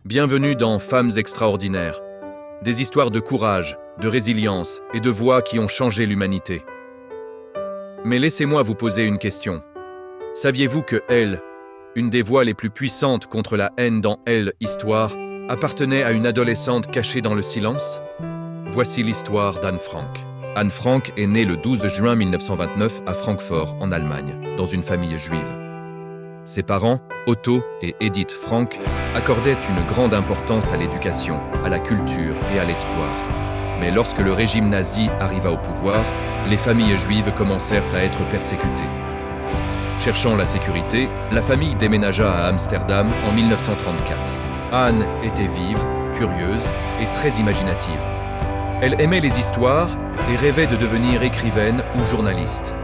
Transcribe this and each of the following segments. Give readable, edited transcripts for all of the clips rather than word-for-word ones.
Bienvenue dans Femmes extraordinaires. Des histoires de courage, de résilience et de voix qui ont changé l'humanité. Mais laissez-moi vous poser une question. Saviez-vous que Elle, une des voix les plus puissantes contre la haine dans Elle, Histoire, appartenait à une adolescente cachée dans le silence? Voici l'histoire d'Anne Frank. Anne Frank est née le 12 juin 1929 à Francfort, en Allemagne, dans une famille juive. Ses parents, Otto et Edith Frank, accordaient une grande importance à l'éducation, à la culture et à l'espoir. Mais lorsque le régime nazi arriva au pouvoir, les familles juives commencèrent à être persécutées. Cherchant la sécurité, la famille déménagea à Amsterdam en 1934. Anne était vive, curieuse et très imaginative. Elle aimait les histoires et rêvait de devenir écrivaine ou journaliste.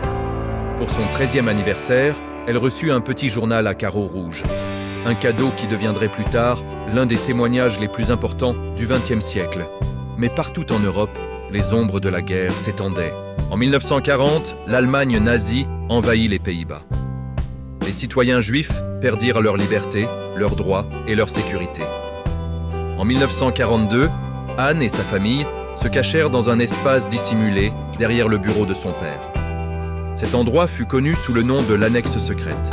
Pour son 13e anniversaire, elle reçut un petit journal à carreaux rouges. Un cadeau qui deviendrait plus tard l'un des témoignages les plus importants du XXe siècle. Mais partout en Europe, les ombres de la guerre s'étendaient. En 1940, l'Allemagne nazie envahit les Pays-Bas. Les citoyens juifs perdirent leur liberté, leurs droits et leur sécurité. En 1942, Anne et sa famille se cachèrent dans un espace dissimulé derrière le bureau de son père. Cet endroit fut connu sous le nom de l'annexe secrète.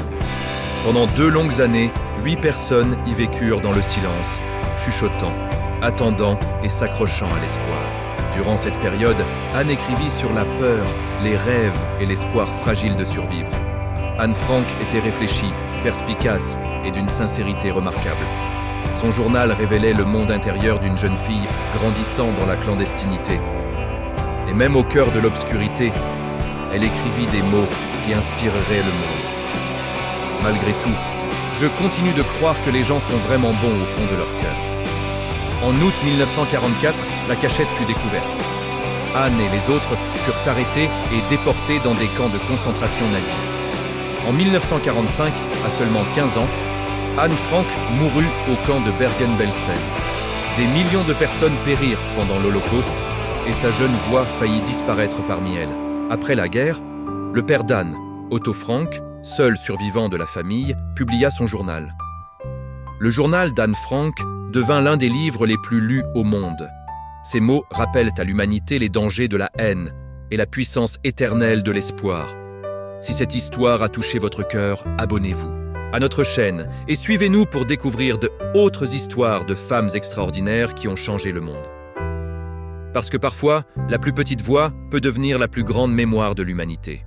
Pendant 2 longues années, 8 personnes y vécurent dans le silence, chuchotant, attendant et s'accrochant à l'espoir. Durant cette période, Anne écrivit sur la peur, les rêves et l'espoir fragile de survivre. Anne Frank était réfléchie, perspicace et d'une sincérité remarquable. Son journal révélait le monde intérieur d'une jeune fille grandissant dans la clandestinité. Et même au cœur de l'obscurité, elle écrivit des mots qui inspireraient le monde. Malgré tout, je continue de croire que les gens sont vraiment bons au fond de leur cœur. En août 1944, la cachette fut découverte. Anne et les autres furent arrêtés et déportés dans des camps de concentration nazis. En 1945, à seulement 15 ans, Anne Frank mourut au camp de Bergen-Belsen. Des millions de personnes périrent pendant l'Holocauste et sa jeune voix faillit disparaître parmi elles. Après la guerre, le père d'Anne, Otto Frank, seul survivant de la famille, publia son journal. Le journal d'Anne Frank devint l'un des livres les plus lus au monde. Ces mots rappellent à l'humanité les dangers de la haine et la puissance éternelle de l'espoir. Si cette histoire a touché votre cœur, abonnez-vous à notre chaîne et suivez-nous pour découvrir d'autres histoires de femmes extraordinaires qui ont changé le monde. Parce que parfois, la plus petite voix peut devenir la plus grande mémoire de l'humanité.